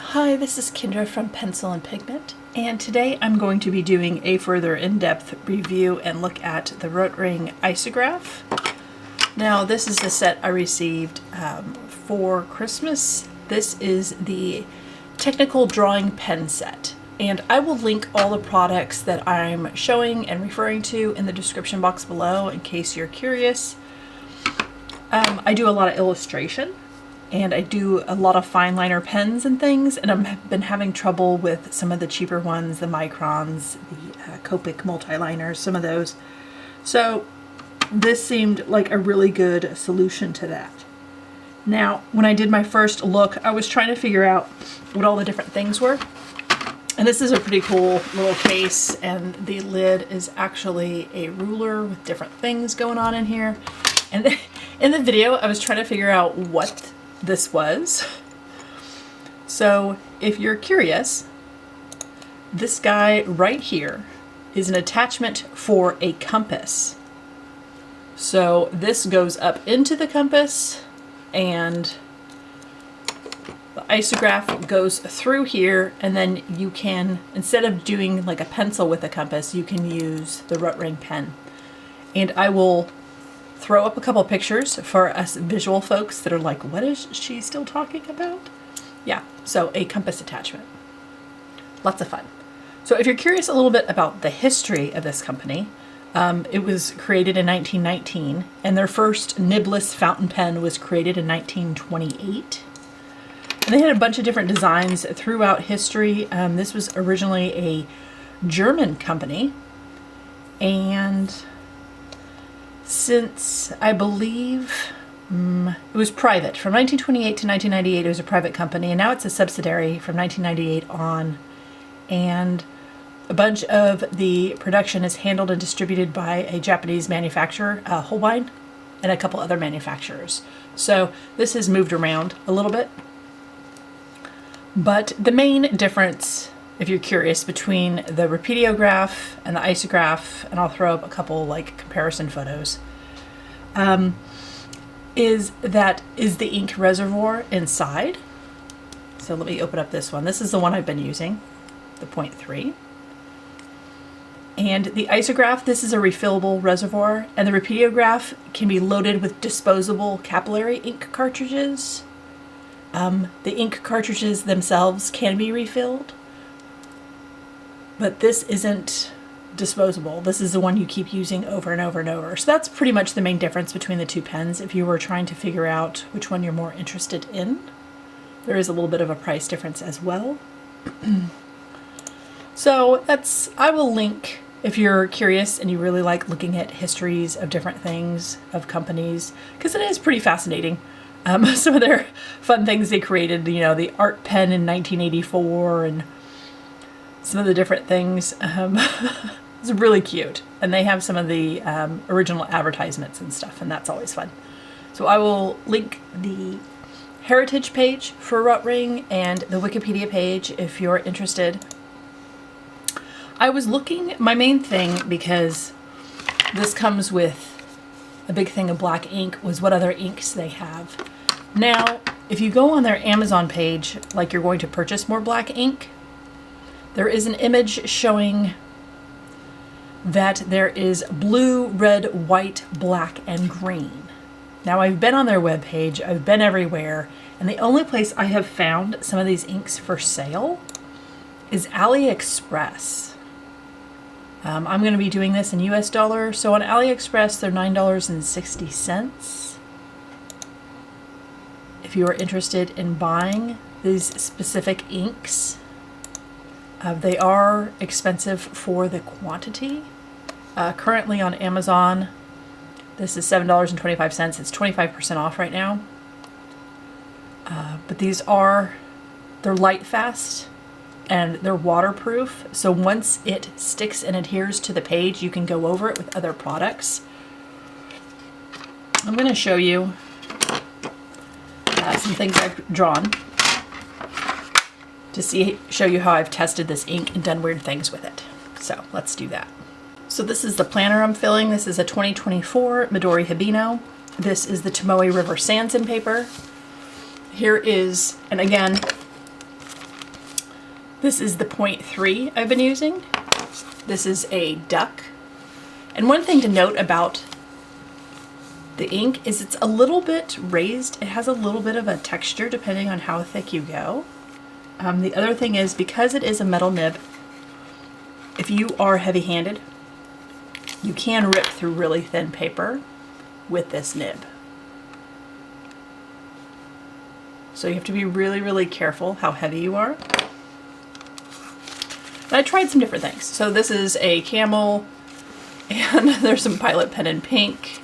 Hi, this is Kendra from Pencil and Pigment, and today I'm going to be doing a further in-depth review and look at the ROtring Isograph. Now, this is the set I received for Christmas. This is the technical drawing pen set, and I will link all the products that I'm showing and referring to in the description box below in case you're curious. I do a lot of illustration, and I do a lot of fine liner pens and things, and I've been having trouble with some of the cheaper ones, the Microns, the Copic multi-liners, some of those. So this seemed like a really good solution to that. Now, when I did my first look, I was trying to figure out what all the different things were. And this is a pretty cool little case, and the lid is actually a ruler with different things going on in here. And in the video, I was trying to figure out what this was. So if you're curious, this guy right here is an attachment for a compass. So this goes up into the compass, and the isograph goes through here, and then you can, instead of doing like a pencil with a compass, you can use the ROtring pen. And I will throw up a couple pictures for us visual folks that are like, what is she still talking about? Yeah, so a compass attachment. Lots of fun. So if you're curious a little bit about the history of this company, it was created in 1919, and their first nibless fountain pen was created in 1928. And they had a bunch of different designs throughout history. This was originally a German company, and since I believe it was private from 1928 to 1998, it was a private company, and now it's a subsidiary from 1998 on, and a bunch of the production is handled and distributed by a Japanese manufacturer, Hotline, and a couple other manufacturers. So this has moved around a little bit, but the main difference, if you're curious, between the Rapidograph and the Isograph, and I'll throw up a couple like comparison photos, is the ink reservoir inside. So let me open up this one. This is the one I've been using, the 0.3. And the Isograph, this is a refillable reservoir, and the Rapidograph can be loaded with disposable capillary ink cartridges. The ink cartridges themselves can be refilled, but this isn't disposable. This is the one you keep using over and over and over. So that's pretty much the main difference between the two pens if you were trying to figure out which one you're more interested in. There is a little bit of a price difference as well. So I will link if you're curious and you really like looking at histories of different things, of companies, because it is pretty fascinating. Some of their fun things they created, you know, the art pen in 1984 and some of the different things. It's really cute. And they have some of the original advertisements and stuff, and that's always fun. So I will link the heritage page for ROtring and the Wikipedia page if you're interested. I was looking, my main thing, because this comes with a big thing of black ink, was what other inks they have. Now, if you go on their Amazon page, like you're going to purchase more black ink, there is an image showing that there is blue, red, white, black, and green. Now, I've been on their webpage, I've been everywhere, and the only place I have found some of these inks for sale is AliExpress. I'm going to be doing this in US dollars, so on AliExpress they're $9.60. If you are interested in buying these specific inks, they are expensive for the quantity. Currently on Amazon, this is $7.25. It's 25% off right now. But they're light fast and they're waterproof. So once it sticks and adheres to the page, you can go over it with other products. I'm going to show you some things I've drawn to show you how I've tested this ink and done weird things with it. So let's do that. So this is the planner I'm filling. This is a 2024 Midori Hibino. This is the Tomoe River Sans and paper. Here is, and again, This is the 0.3 I've been using. This is a duck. And one thing to note about the ink is it's a little bit raised. It has a little bit of a texture depending on how thick you go. The other thing is, because it is a metal nib, if you are heavy-handed, you can rip through really thin paper with this nib. So you have to be really, really careful how heavy you are. And I tried some different things. So this is a camel, and there's some Pilot pen in pink.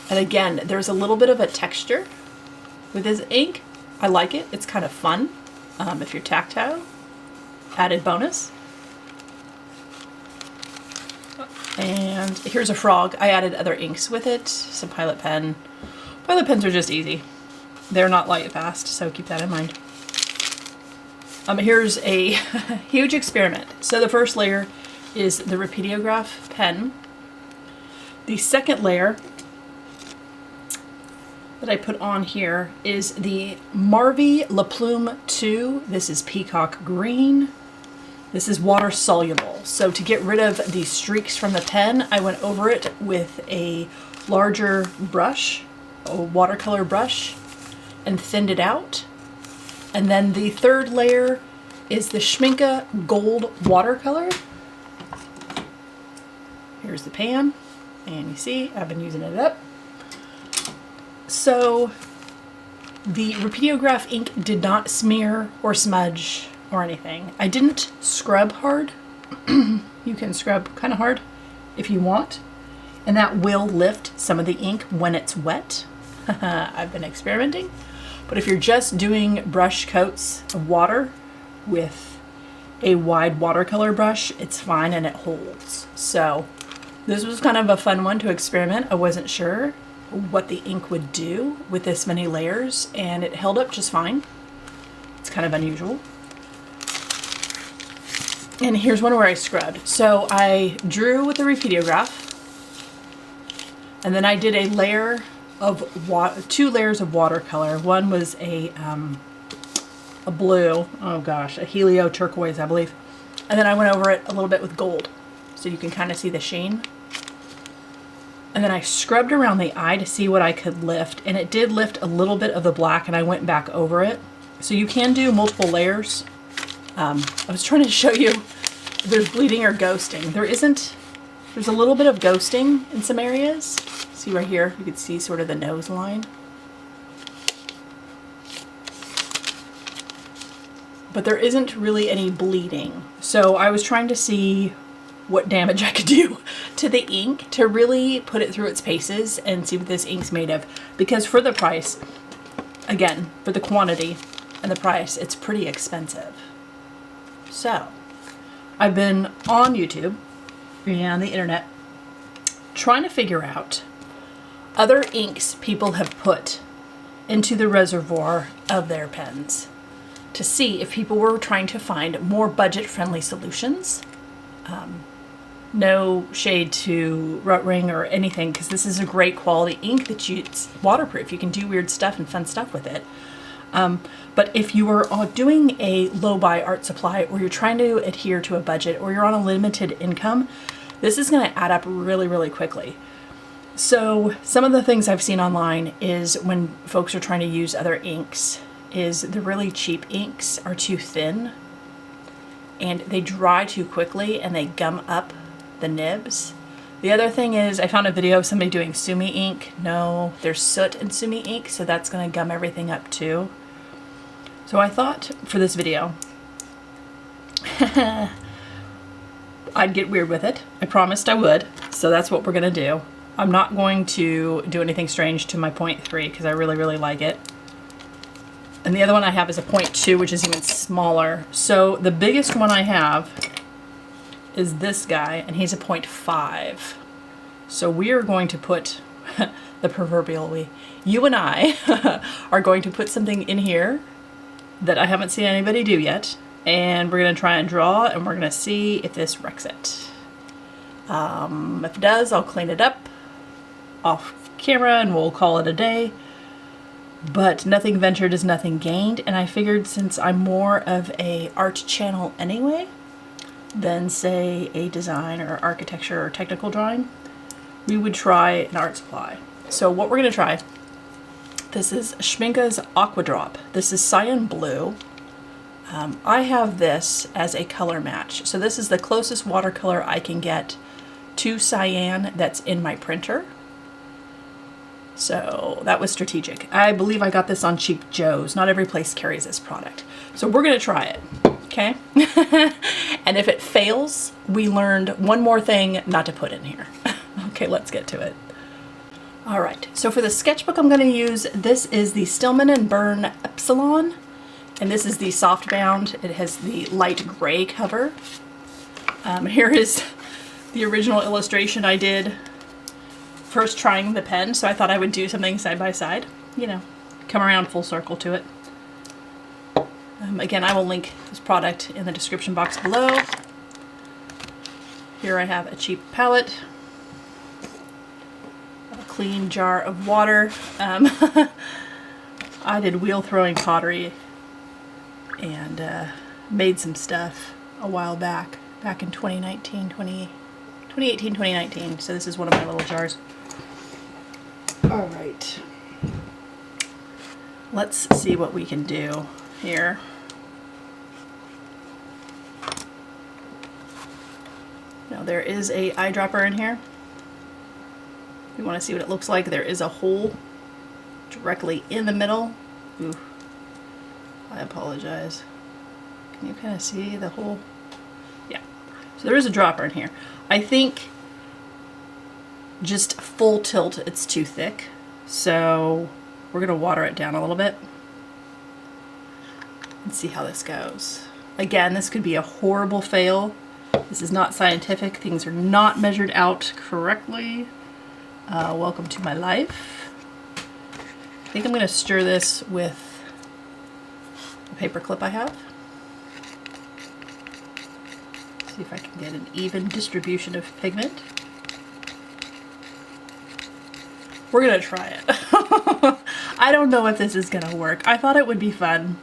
And again, there's a little bit of a texture with this ink. I like it. It's kind of fun if you're tactile. Added bonus. And here's a frog. I added other inks with it. Some Pilot pen. Pilot pens are just easy. They're not light fast, so keep that in mind. Here's a huge experiment. So the first layer is the Rapidograph pen. The second layer that I put on here is the Marvy La Plume 2. This is peacock green. This is water soluble. So to get rid of the streaks from the pen, I went over it with a larger brush, a watercolor brush, and thinned it out. And then the third layer is the Schmincke Gold watercolor. Here's the pan, and you see I've been using it up. So the Rapidograph ink did not smear or smudge or anything. I didn't scrub hard. You can scrub kind of hard if you want, and that will lift some of the ink when it's wet. I've been experimenting. But if you're just doing brush coats of water with a wide watercolor brush, it's fine and it holds. So this was kind of a fun one to experiment. I wasn't sure what the ink would do with this many layers, and it held up just fine. It's kind of unusual. And here's one where I scrubbed. So I drew with the Rapidograph, and then I did a layer of two layers of watercolor. One was a blue, oh gosh, a helio turquoise, I believe. And then I went over it a little bit with gold, so you can kind of see the sheen. And then I scrubbed around the eye to see what I could lift, and it did lift a little bit of the black, and I went back over it. So you can do multiple layers. I was trying to show you if there's bleeding or ghosting. There's a little bit of ghosting in some areas. See right here, you can see sort of the nose line. But there isn't really any bleeding. So I was trying to see what damage I could do to the ink to really put it through its paces and see what this ink's made of. Because for the price, again, for the quantity and the price, it's pretty expensive. So I've been on YouTube and the internet trying to figure out other inks people have put into the reservoir of their pens to see if people were trying to find more budget-friendly solutions. No shade to ROtring or anything, because this is a great quality ink it's waterproof. You can do weird stuff and fun stuff with it. But if you are doing a low-buy art supply, or you're trying to adhere to a budget, or you're on a limited income, this is going to add up really, really quickly. So some of the things I've seen online is when folks are trying to use other inks, is the really cheap inks are too thin, and they dry too quickly, and they gum up the nibs. The other thing is, I found a video of somebody doing Sumi ink. No, there's soot in Sumi ink, so that's going to gum everything up too. So I thought for this video, I'd get weird with it. I promised I would, so that's what we're going to do. I'm not going to do anything strange to my 0.3 because I really, really like it. And the other one I have is a 0.2, which is even smaller. So the biggest one I have is this guy, and he's a 0.5. So we are going to put the proverbial you and I are going to put something in here that I haven't seen anybody do yet, and we're going to try and draw, and we're going to see if this wrecks it. If it does, I'll clean it up off camera and we'll call it a day. but nothing ventured is nothing gained, and I figured since I'm more of a art channel anyway than say a design or architecture or technical drawing, we would try an art supply. So what we're gonna try, this is Schminke's Aqua Drop. This is cyan blue. I have this as a color match. So this is the closest watercolor I can get to cyan that's in my printer. So that was strategic. I believe I got this on Cheap Joe's. Not every place carries this product. So we're gonna try it, okay? And if it fails, we learned one more thing not to put in here. Okay, let's get to it. All right, so for the sketchbook I'm gonna use, this is the Stillman & Byrne Epsilon. And this is the soft bound. It has the light gray cover. Here is the original illustration I did first trying the pen, so I thought I would do something side by side. You know, come around full circle to it. Again, I will link this product in the description box below. Here I have a cheap palette, a clean jar of water. I did wheel throwing pottery and made some stuff a while back in 2018, 2019. So this is one of my little jars. All right, let's see what we can do here. Now there is a eyedropper in here. If you want to see what it looks like, there is a hole directly in the middle. Ooh. I apologize. Can you kind of see the hole? Yeah. So there is a dropper in here. I think just full tilt, it's too thick. So we're going to water it down a little bit and see how this goes. Again, this could be a horrible fail. This is not scientific. Things are not measured out correctly. Welcome to my life. I think I'm going to stir this with paper clip I have. See if I can get an even distribution of pigment. We're gonna try it. I don't know if this is gonna work. I thought it would be fun.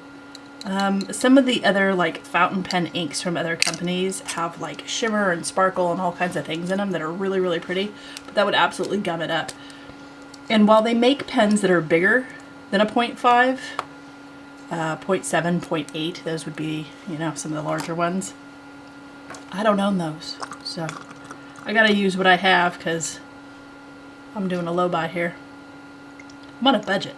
Some of the other like fountain pen inks from other companies have like shimmer and sparkle and all kinds of things in them that are really, really pretty, but that would absolutely gum it up. And while they make pens that are bigger than a 0.5, 0.7, 0.8, those would be, you know, some of the larger ones. I don't own those, so I gotta use what I have because I'm doing a low buy here. I'm on a budget.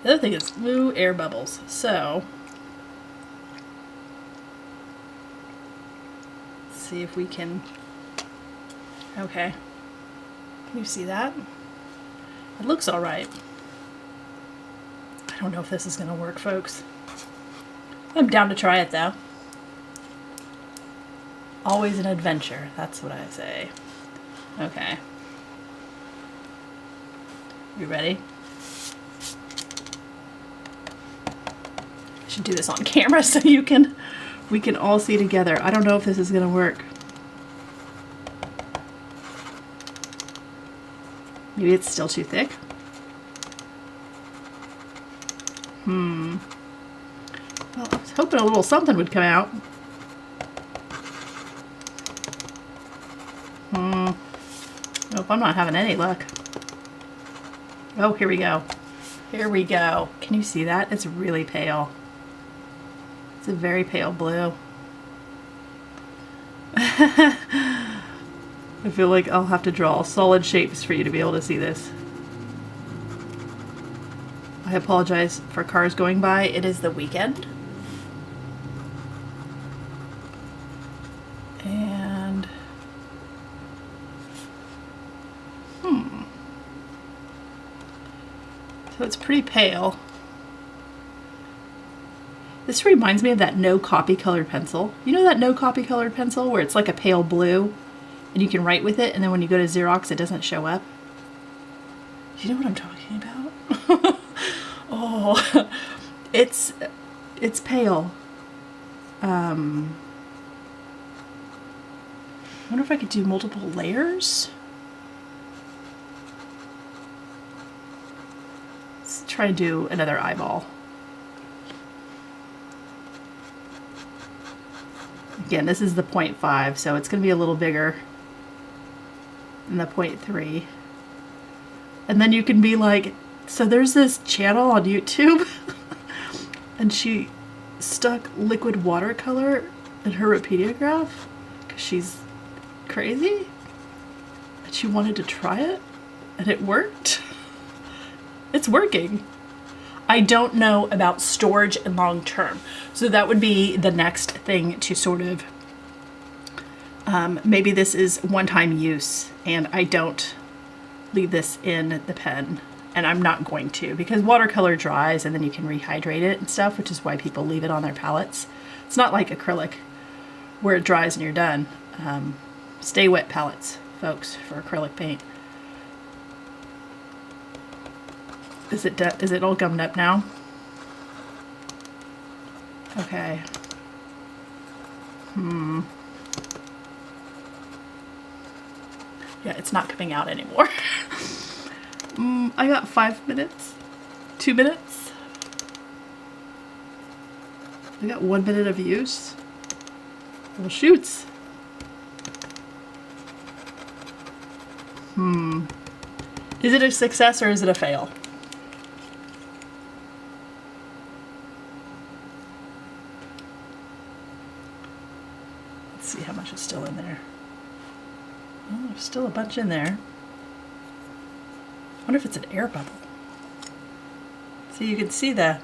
The other thing is, ooh, air bubbles. So, let's see if we can, okay. Can you see that? It looks all right. I don't know if this is going to work, folks. I'm down to try it, though. Always an adventure, that's what I say. Okay. You ready? I should do this on camera so we can all see together. I don't know if this is going to work. Maybe it's still too thick. Well, I was hoping a little something would come out. Nope, I'm not having any luck. Oh, here we go. Here we go. Can you see that? It's really pale. It's a very pale blue. I feel like I'll have to draw solid shapes for you to be able to see this. I apologize for cars going by. It is the weekend. And so it's pretty pale. This reminds me of that no copy colored pencil. You know that no copy colored pencil where it's like a pale blue and you can write with it and then when you go to Xerox it doesn't show up? Do you know what I'm talking about? Oh, it's pale. I wonder if I could do multiple layers. try and do another eyeball. Again, this is the 0.5, so it's going to be a little bigger than the 0.3. And then you can be like, so there's this channel on YouTube and she stuck liquid watercolor in her Rapidograph because she's crazy and she wanted to try it and it worked. It's working. I don't know about storage and long term. So that would be the next thing to sort of, maybe this is one-time use and I don't leave this in the pen, and I'm not going to, because watercolor dries and then you can rehydrate it and stuff, which is why people leave it on their palettes. It's not like acrylic where it dries and you're done. Stay wet palettes, folks, for acrylic paint. Is it all gummed up now? Okay. Yeah, it's not coming out anymore. I got 5 minutes. 2 minutes. I got 1 minute of use. Well, shoots. Is it a success or is it a fail? Let's see how much is still in there. Oh, there's still a bunch in there. I wonder if it's an air bubble. So you can see the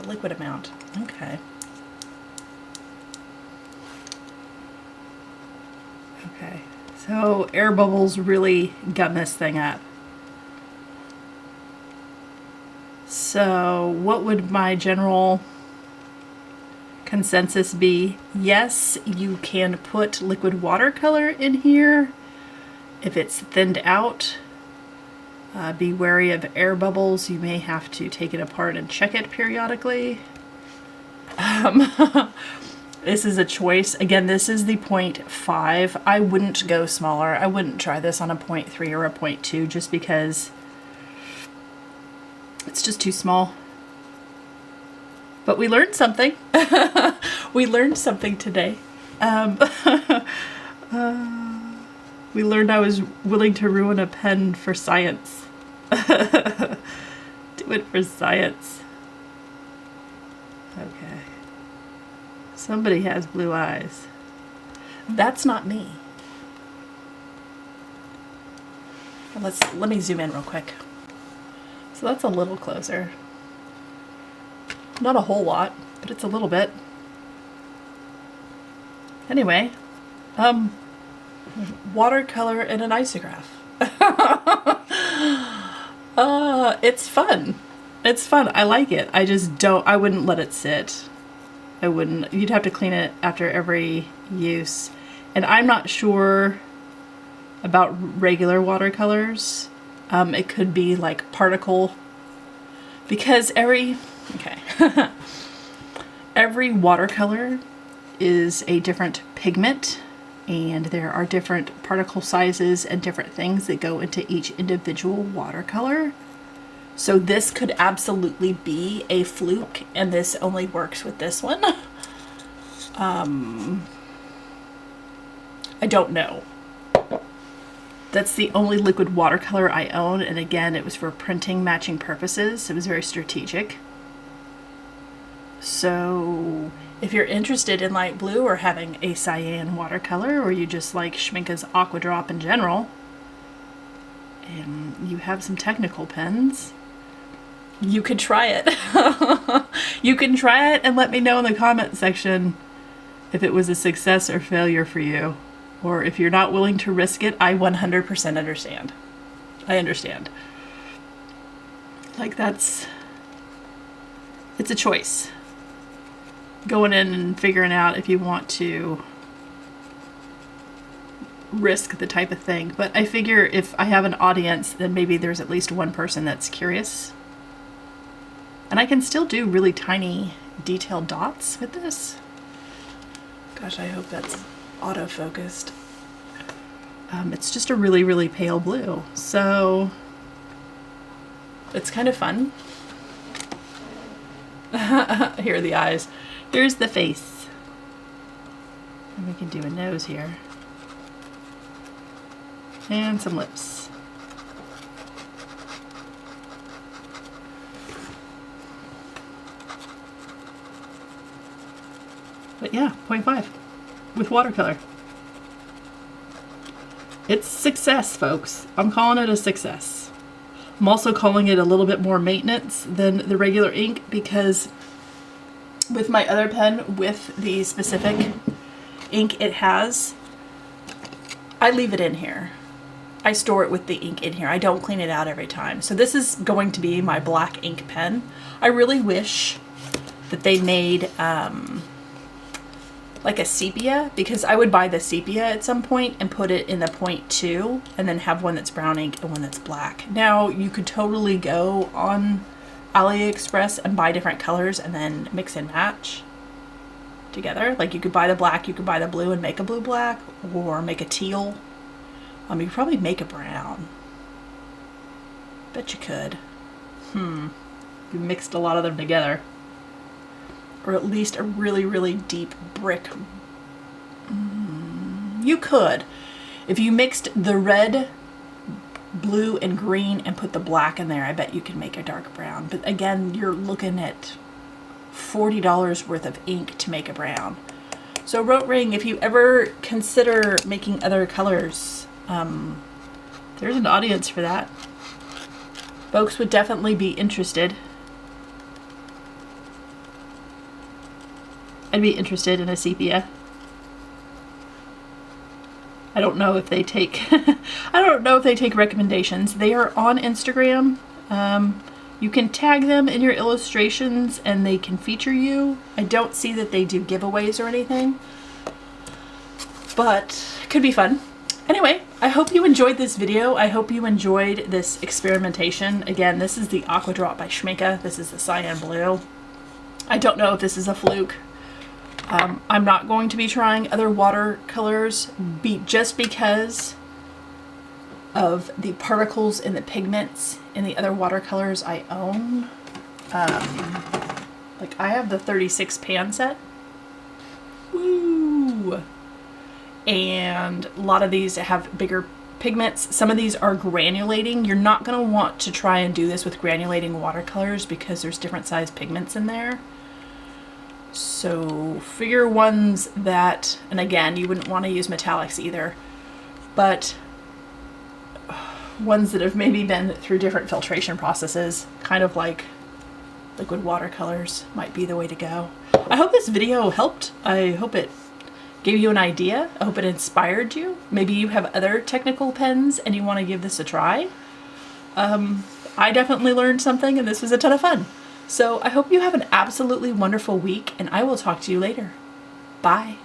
liquid amount. Okay. Okay, so air bubbles really gum this thing up. So what would my general consensus be? Yes, you can put liquid watercolor in here if it's thinned out. Be wary of air bubbles. You may have to take it apart and check it periodically. This is a choice. Again, this is the 0.5. I wouldn't go smaller. I wouldn't try this on a 0.3 or a 0.2 just because it's just too small. But we learned something. We learned something today. We learned I was willing to ruin a pen for science. Do it for science. Okay. Somebody has blue eyes. That's not me. Let me zoom in real quick. So that's a little closer. Not a whole lot, but it's a little bit. Anyway, watercolor in an isograph. It's fun. It's fun. I like it. I wouldn't let it sit. I wouldn't. You'd have to clean it after every use. And I'm not sure about regular watercolors. It could be like particle, because every watercolor is a different pigment, and there are different particle sizes and different things that go into each individual watercolor. So this could absolutely be a fluke, and this only works with this one. I don't know. That's the only liquid watercolor I own, and again, it was for printing matching purposes. It was very strategic. So if you're interested in light blue or having a cyan watercolor, or you just like Schmincke's Aqua Drop in general, and you have some technical pens, you could try it. You can try it and let me know in the comment section if it was a success or failure for you. Or if you're not willing to risk it, I 100% understand. I understand. Like it's a choice. Going in and figuring out if you want to risk the type of thing. But I figure if I have an audience, then maybe there's at least one person that's curious. And I can still do really tiny detailed dots with this. Gosh, I hope that's auto-focused. It's just a really, really pale blue. So it's kind of fun. Here are the eyes. Here's the face. And we can do a nose here. And some lips. But yeah, 0.5 with watercolor. It's success, folks. I'm calling it a success. I'm also calling it a little bit more maintenance than the regular ink because with my other pen, with the specific ink it has, I leave it in here. I store it with the ink in here. I don't clean it out every time. So this is going to be my black ink pen. I really wish that they made like a sepia, because I would buy the sepia at some point and put it in the 0.2 and then have one that's brown ink and one that's black. Now you could totally go on AliExpress and buy different colors and then mix and match together. Like you could buy the black, you could buy the blue and make a blue black, or make a teal. You could probably make a brown. Bet you could. You mixed a lot of them together. Or at least a really, really deep brick. You could. If you mixed the red, blue, and green and put the black in there, I bet you can make a dark brown. But again, you're looking at $40 worth of ink to make a brown. So ROtring, if you ever consider making other colors, there's an audience for that. Folks would definitely be interested. I'd be interested in a sepia. I don't know if they take I don't know if they take recommendations. They are on Instagram. You can tag them in your illustrations and they can feature you. I don't see that they do giveaways or anything, but it could be fun. Anyway, I hope you enjoyed this video. I hope you enjoyed this experimentation. Again, this is the Aqua Drop by Schmincke. This is the cyan blue. I don't know if this is a fluke. I'm not going to be trying other watercolors just because of the particles in the pigments in the other watercolors I own. Like I have the 36 pan set. Woo! And a lot of these have bigger pigments. Some of these are granulating. You're not going to want to try and do this with granulating watercolors because there's different size pigments in there. So figure ones that, and again, you wouldn't want to use metallics either, but ones that have maybe been through different filtration processes, kind of like liquid watercolors might be the way to go. I hope this video helped. I hope it gave you an idea. I hope it inspired you. Maybe you have other technical pens and you want to give this a try. I definitely learned something and this was a ton of fun. So I hope you have an absolutely wonderful week and I will talk to you later. Bye.